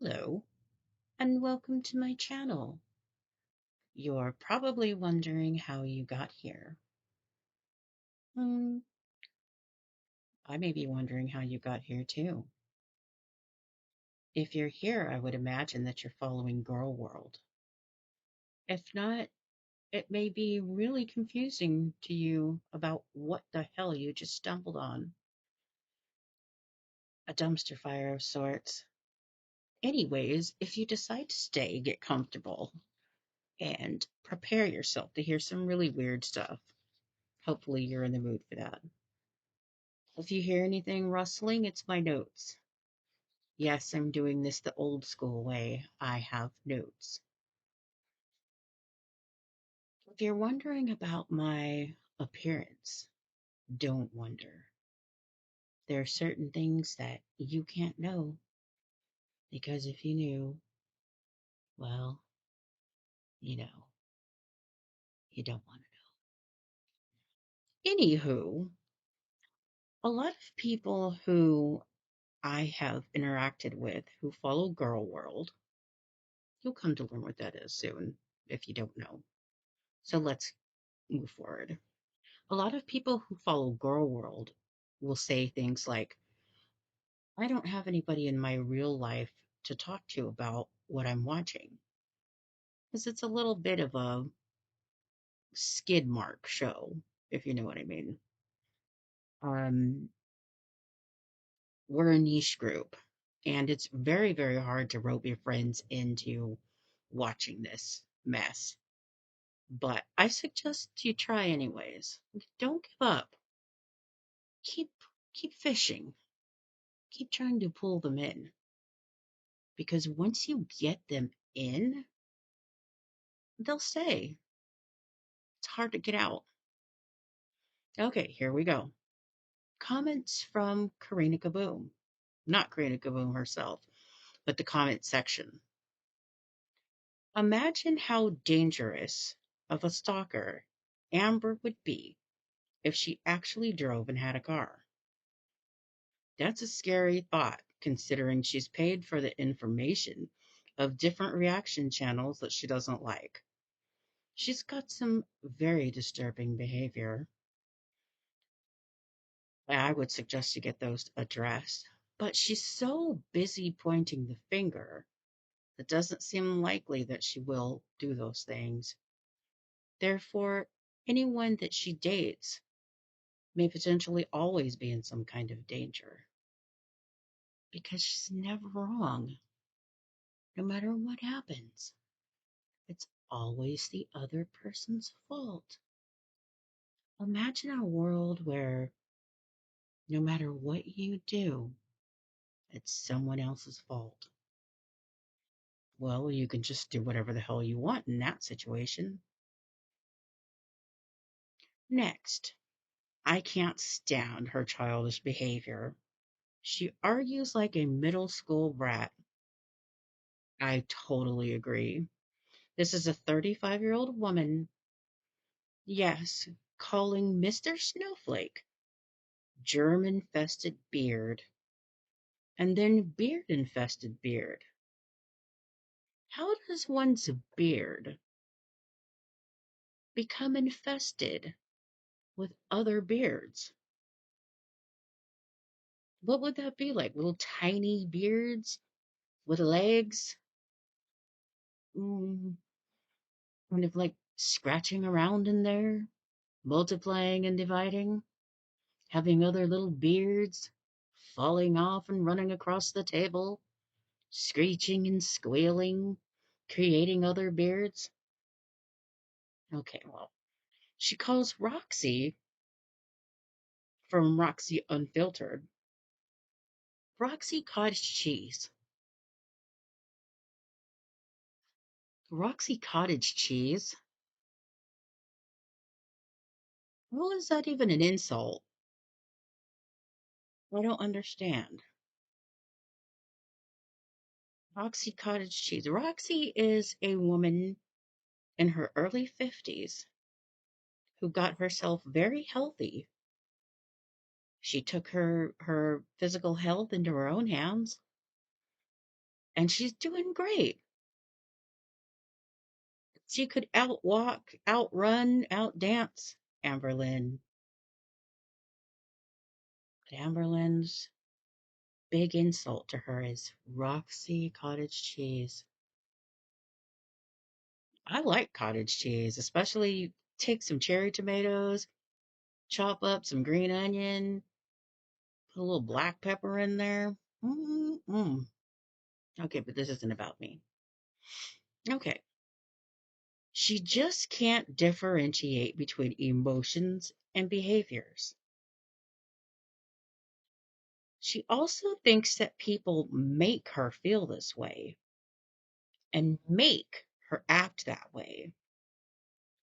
Hello, and welcome to my channel. You're probably wondering how you got here. Hmm, I may be wondering how you got here too. If you're here, I would imagine that you're following Gorlworld. If not, it may be really confusing to you about what the hell you just stumbled on. A dumpster fire of sorts. Anyways, if you decide to stay, get comfortable and prepare yourself to hear some really weird stuff. Hopefully, you're in the mood for that. If you hear anything rustling, it's my notes. Yes, I'm doing this the old school way. I have notes. If you're wondering about my appearance, don't wonder. There are certain things that you can't know because if you knew, well, you know, you don't want to know. Anywho, a lot of people who I have interacted with who follow Girl World, you'll come to learn what that is soon if you don't know. So let's move forward. A lot of people who follow Girl World will say things like, I don't have anybody in my real life to talk to about what I'm watching. Because it's a little bit of a skid mark show, if you know what I mean. Um, we're a niche group, and it's very, very hard to rope your friends into watching this mess. But I suggest you try anyways. Don't give up. Keep keep fishing. Keep trying to pull them in. Because once you get them in, they'll stay. It's hard to get out. Okay, here we go. Comments from Karina Kaboom. Not Karina Kaboom herself, but the comment section. Imagine how dangerous of a stalker Amber would be if she actually drove and had a car. That's a scary thought, considering she's paid for the information of different reaction channels that she doesn't like. She's got some very disturbing behavior. I would suggest you get those addressed. But she's so busy pointing the finger, it doesn't seem likely that she will do those things. Therefore, anyone that she dates may potentially always be in some kind of danger because she's never wrong, no matter what happens. It's always the other person's fault. Imagine a world where no matter what you do, it's someone else's fault. Well, you can just do whatever the hell you want in that situation. Next, I can't stand her childish behavior. She argues like a middle school brat. I totally agree. This is a 35-year-old woman, yes, calling Mr. Snowflake germ infested beard and then beard infested beard. How does one's beard become infested with other beards? What would that be like? Little tiny beards with legs? Mm, kind of like scratching around in there, multiplying and dividing, having other little beards falling off and running across the table, screeching and squealing, creating other beards. Okay, well, she calls Roxy from Roxy Unfiltered Roxy Cottage Cheese. Roxy Cottage Cheese? How is that even an insult? I don't understand. Roxy Cottage Cheese. Roxy is a woman in her early 50s who got herself very healthy. She took her physical health into her own hands and she's doing great. She could outwalk, outrun, outdance Amberlynn. But Amberlynn's big insult to her is Roxy cottage cheese. I like cottage cheese, especially take some cherry tomatoes, chop up some green onion, put a little black pepper in there. Mm-mm. Okay, but this isn't about me. Okay. She just can't differentiate between emotions and behaviors. She also thinks that people make her feel this way and make her act that way.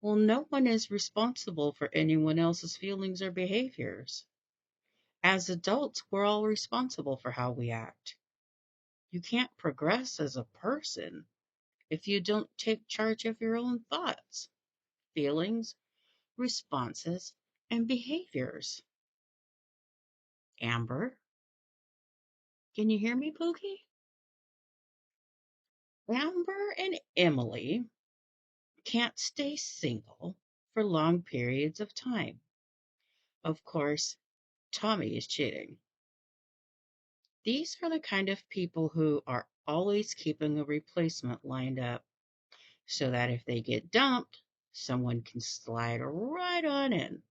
Well, no one is responsible for anyone else's feelings or behaviors. As adults, we're all responsible for how we act. You can't progress as a person if you don't take charge of your own thoughts, feelings, responses, and behaviors. Amber, can you hear me, Pookie? Amber and Emily can't stay single for long periods of time. Of course, Tommy is cheating. These are the kind of people who are always keeping a replacement lined up so that if they get dumped, someone can slide right on in.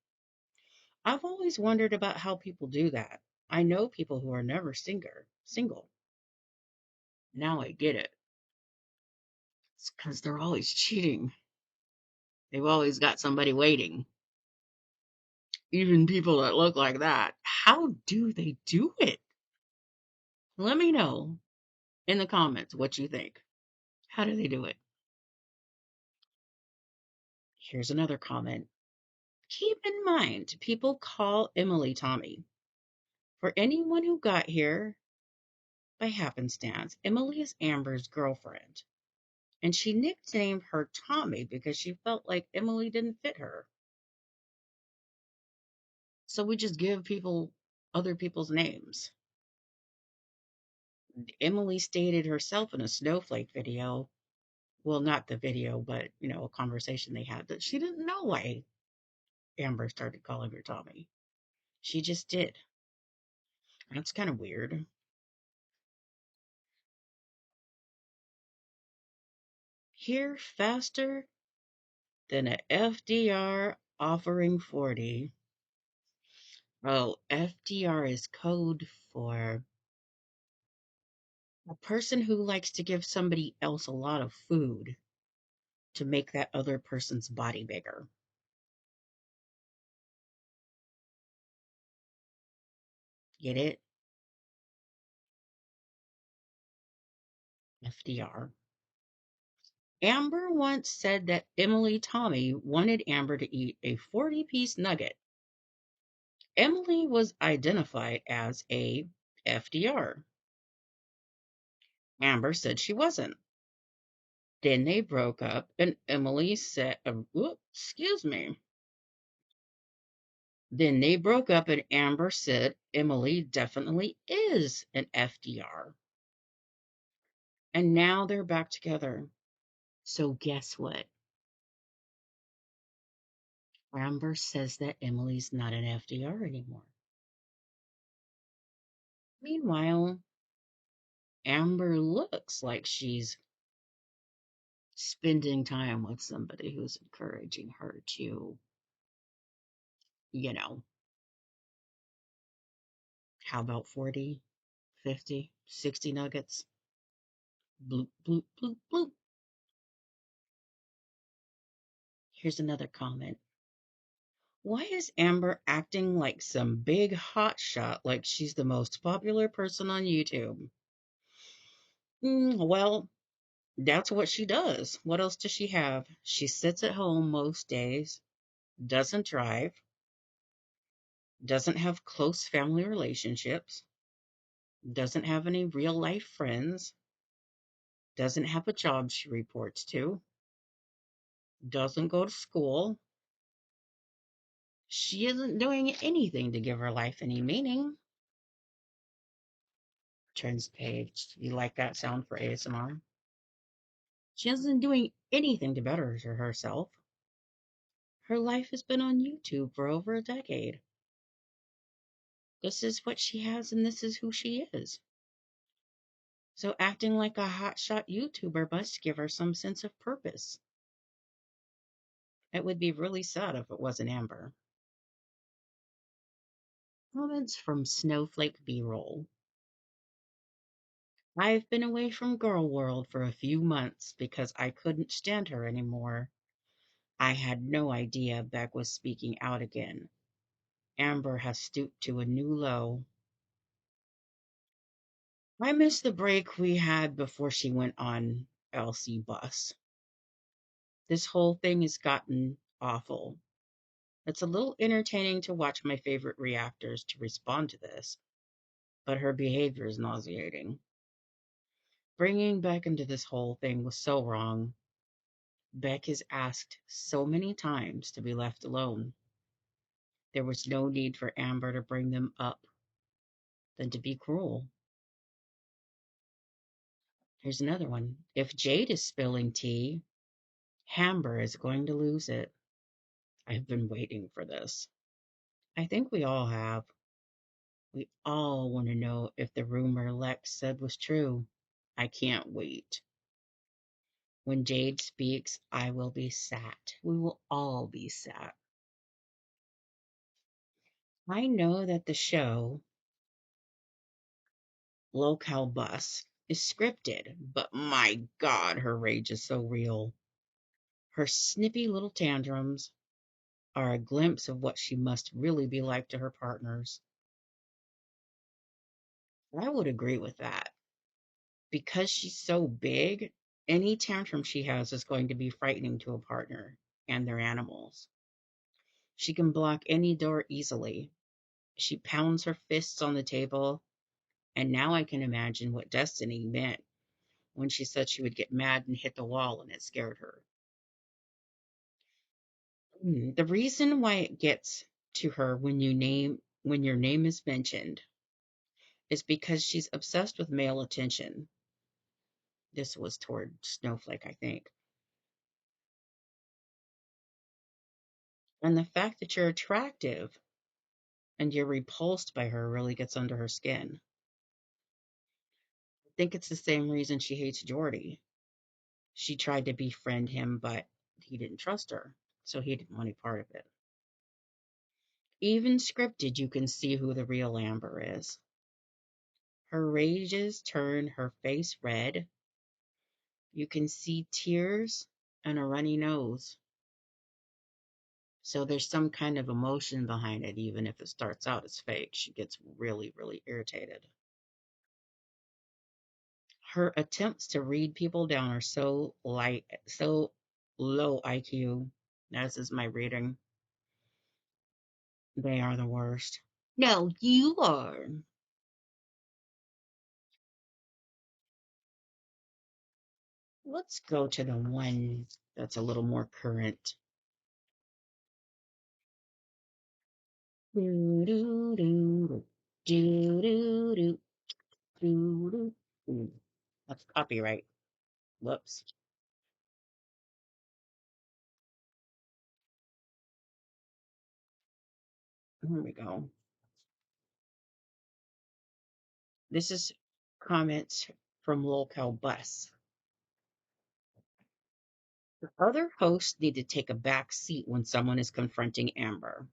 I've always wondered about how people do that. I know people who are never single. Now I get it. It's because they're always cheating. They've always got somebody waiting. Even people that look like that. How do they do it? Let me know in the comments what you think. How do they do it? Here's another comment. Keep in mind, people call Emily Tommy. For anyone who got here by happenstance, Emily is Amber's girlfriend. And she nicknamed her Tommy because she felt like Emily didn't fit her. So we just give people other people's names. Emily stated herself in a snowflake video, well, not the video, but a conversation they had, that she didn't know why Amber started calling her Tommy. She just did. That's kind of weird. Here faster than a FDR offering 40. Oh, FDR is code for a person who likes to give somebody else a lot of food to make that other person's body bigger. Get it? FDR. Amber once said that Emily Tommy wanted Amber to eat a 40-piece nugget. Emily was identified as a FDR. Amber said she wasn't. Then they broke up, and Emily said, excuse me. Then they broke up, and Amber said Emily definitely is an FDR. And now they're back together. So guess what? Amber says that Emily's not an FDR anymore. Meanwhile, Amber looks like she's spending time with somebody who's encouraging her to, you know, how about 40, 50, 60 nuggets? Bloop, bloop, bloop, bloop. Here's another comment. Why is Amber acting like some big hotshot, like she's the most popular person on YouTube? Well, that's what she does. What else does she have? She sits at home most days, doesn't drive, doesn't have close family relationships, doesn't have any real life friends, doesn't have a job she reports to, doesn't go to school. She isn't doing anything to give her life any meaning. Turns page. You like that sound for ASMR? She hasn't doing anything to better herself. Her life has been on YouTube for over a decade. This is what she has, and this is who she is. So acting like a hotshot YouTuber must give her some sense of purpose. It would be really sad if it wasn't Amber. Comments from Snowflake B-roll. I've been away from Gorlworld for a few months because I couldn't stand her anymore. I had no idea Beck was speaking out again. Amber has stooped to a new low. I miss the break we had before she went on LC bus. This whole thing has gotten awful. It's a little entertaining to watch my favorite reactors to respond to this, but her behavior is nauseating. Bringing Beck into this whole thing was so wrong. Beck has asked so many times to be left alone. There was no need for Amber to bring them up than to be cruel. Here's another one. If Jade is spilling tea, Amber is going to lose it. I've been waiting for this. I think we all have. We all want to know if the rumor Lex said was true. I can't wait. When Jade speaks, I will be sat. We will all be sat. I know that the show, Locale Bus, is scripted, but my God, her rage is so real. Her snippy little tantrums are a glimpse of what she must really be like to her partners. I would agree with that. Because she's so big, any tantrum she has is going to be frightening to a partner and their animals. She can block any door easily. She pounds her fists on the table, and now I can imagine what Destiny meant when she said she would get mad and hit the wall and it scared her. The reason why it gets to her when your name is mentioned is because she's obsessed with male attention. This was toward Snowflake, I think. And the fact that you're attractive and you're repulsed by her really gets under her skin. I think it's the same reason she hates Jordy. She tried to befriend him, but he didn't trust her, so he didn't want any part of it. Even scripted, you can see who the real Amber is. Her rages turn her face red. You can see tears and a runny nose. So there's some kind of emotion behind it, even if it starts out as fake. She gets really, really irritated. Her attempts to read people down are so low IQ, as is my reading. They are the worst. No, you are. Let's go to the one that's a little more current. Do, do, do, do, do, do, do, do. That's copyright. Whoops. Here we go. This is comments from Locale Bus. The other hosts need to take a back seat when someone is confronting Amber.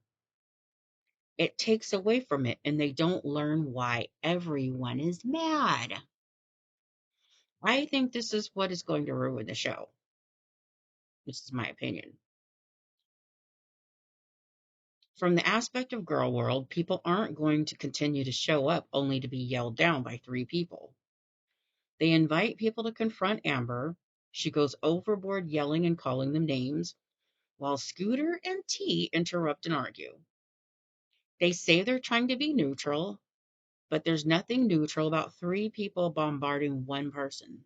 It takes away from it, and they don't learn why everyone is mad. I think this is what is going to ruin the show. This is my opinion. From the aspect of Girl World, people aren't going to continue to show up only to be yelled down by three people. They invite people to confront Amber. She goes overboard yelling and calling them names, while Scooter and T interrupt and argue. They say they're trying to be neutral, but there's nothing neutral about three people bombarding one person.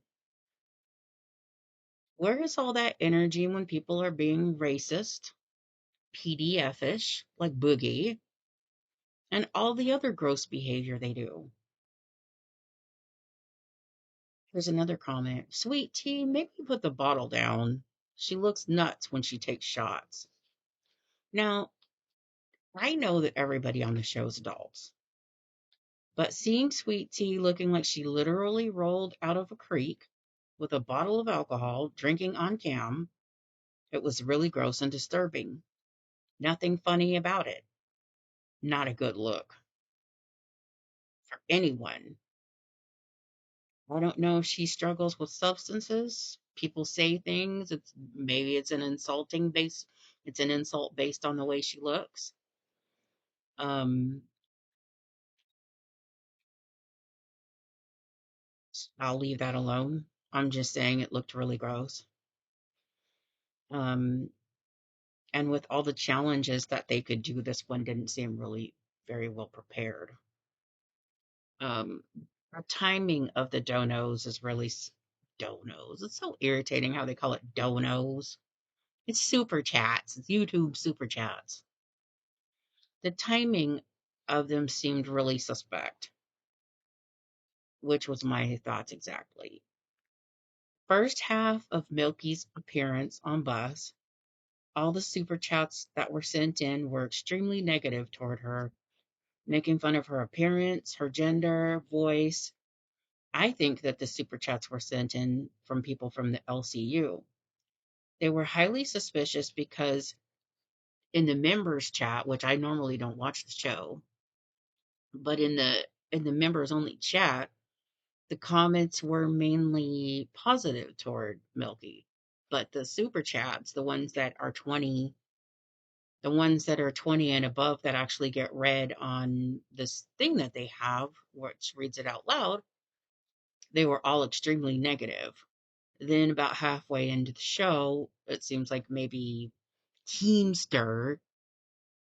Where is all that energy when people are being racist, PDF-ish, like Boogie, and all the other gross behavior they do? Here's another comment. Sweet tea, maybe put the bottle down. She looks nuts when she takes shots. Now, I know that everybody on the show is adults, but seeing Sweet Tea looking like she literally rolled out of a creek with a bottle of alcohol, drinking on cam, it was really gross and disturbing. Nothing funny about it. Not a good look for anyone. I don't know if she struggles with substances. People say things. Maybe it's an insult based on the way she looks. Um, I'll leave that alone. I'm just saying it looked really gross. Um, and with all the challenges that they could do, this one didn't seem really very well prepared. Um, the timing of the donos is really donos. It's so irritating how they call it donos. It's super chats. It's YouTube super chats. The timing of them seemed really suspect, which was my thoughts exactly. First half of Milky's appearance on Bus, all the super chats that were sent in were extremely negative toward her, making fun of her appearance, her gender, voice. I think that the super chats were sent in from people from the LCU. They were highly suspicious because in the members chat, which I normally don't watch the show, but in the members only chat, the comments were mainly positive toward Milky. But the super chats, the ones that are 20 and above that actually get read on this thing that they have, which reads it out loud, they were all extremely negative. Then, about halfway into the show, it seems like maybe Teamster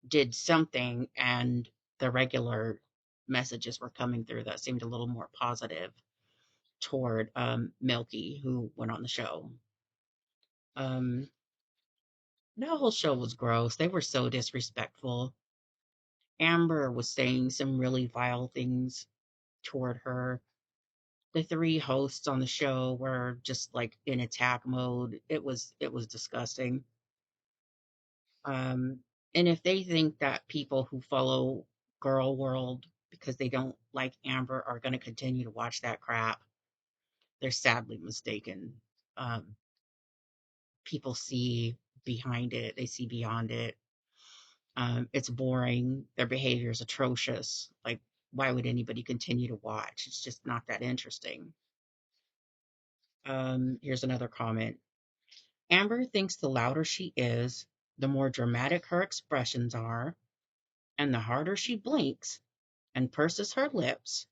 did something, and the regular messages were coming through that seemed a little more positive toward Milky, who went on the show. Um, the whole show was gross. They were so disrespectful. Amber was saying some really vile things toward her. The three hosts on the show were just like in attack mode. It was disgusting. And if they think that people who follow Girl World because they don't like Amber are going to continue to watch that crap, they're sadly mistaken. Um, People see behind it, they see beyond it. It's boring. Their behavior is atrocious. Like, why would anybody continue to watch? It's just not that interesting. Here's another comment. Amber thinks the louder she is, the more dramatic her expressions are, and the harder she blinks and purses her lips,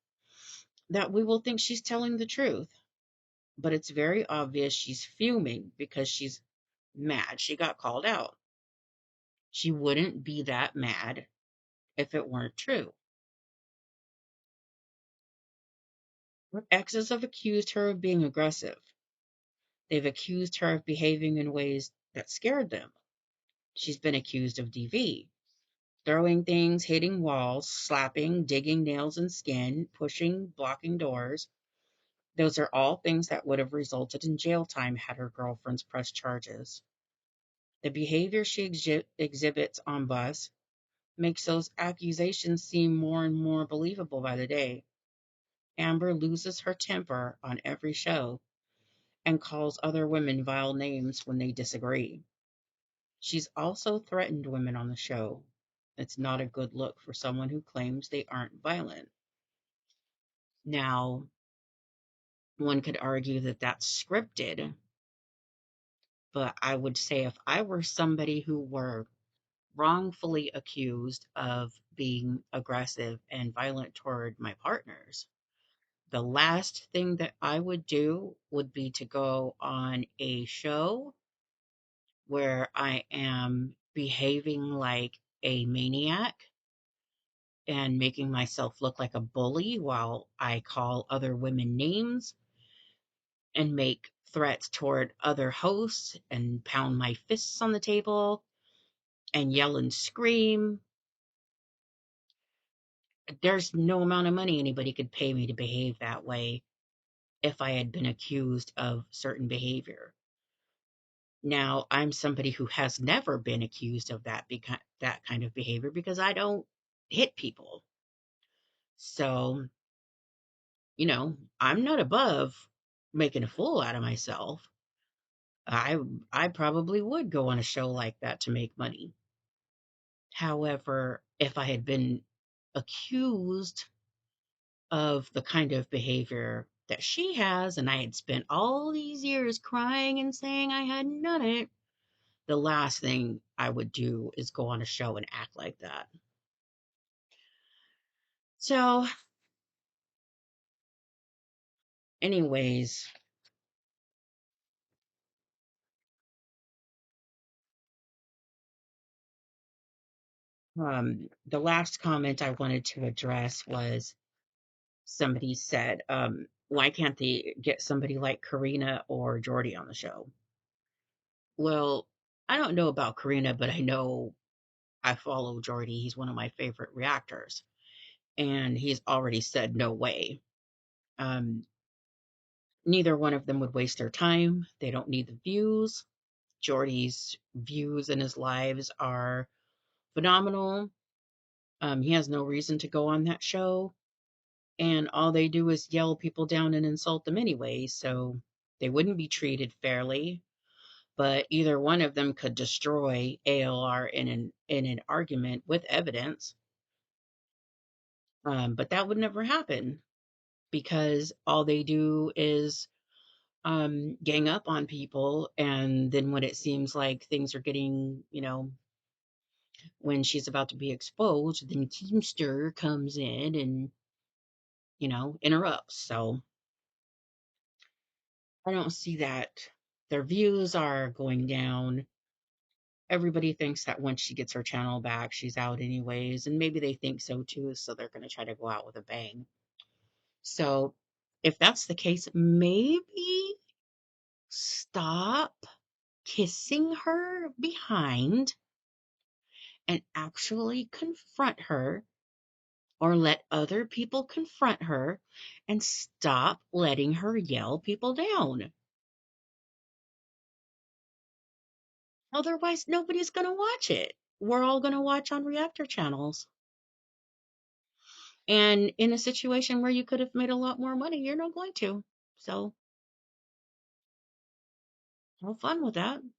that we will think she's telling the truth. But it's very obvious she's fuming because she's mad she got called out. She wouldn't be that mad if it weren't true. Her exes have accused her of being aggressive. They've accused her of behaving in ways that scared them. She's been accused of DV, throwing things, hitting walls, slapping, digging nails in skin, pushing, blocking doors. Those are all things that would have resulted in jail time had her girlfriends pressed charges. The behavior she exhibits on Bus makes those accusations seem more and more believable by the day. Amber loses her temper on every show and calls other women vile names when they disagree. She's also threatened women on the show. It's not a good look for someone who claims they aren't violent. Now, one could argue that that's scripted, but I would say if I were somebody who were wrongfully accused of being aggressive and violent toward my partners, the last thing that I would do would be to go on a show where I am behaving like a maniac and making myself look like a bully while I call other women names and make threats toward other hosts and pound my fists on the table and yell and scream. There's no amount of money anybody could pay me to behave that way. if I had been accused of certain behavior. Now, I'm somebody who has never been accused of that kind of behavior because I don't hit people. So, I'm not above making a fool out of myself. I I probably would go on a show like that to make money. However, if I had been accused of the kind of behavior that she has, and I had spent all these years crying and saying I hadn't done it, the last thing I would do is go on a show and act like that. So, anyways, the last comment I wanted to address was somebody said, why can't they get somebody like Karina or Jordy on the show? Well, I don't know about Karina, but I know I follow Jordy. He's one of my favorite reactors. And he's already said no way. Um, Neither one of them would waste their time. They don't need the views. Jordy's views in his lives are phenomenal. He has no reason to go on that show. And all they do is yell people down and insult them anyway. So they wouldn't be treated fairly. But either one of them could destroy ALR in an argument with evidence. But that would never happen because all they do is gang up on people. And then when it seems like things are getting, when she's about to be exposed, then Keemster comes in and, interrupts. So I don't see that. Their views are going down. Everybody thinks that once she gets her channel back, she's out anyways. And maybe they think so too. So they're going to try to go out with a bang. So if that's the case, maybe stop kissing her behind and actually confront her, or let other people confront her, and stop letting her yell people down. Otherwise, nobody's going to watch it. We're all going to watch on reactor channels. And in a situation where you could have made a lot more money, you're not going to. So have fun with that.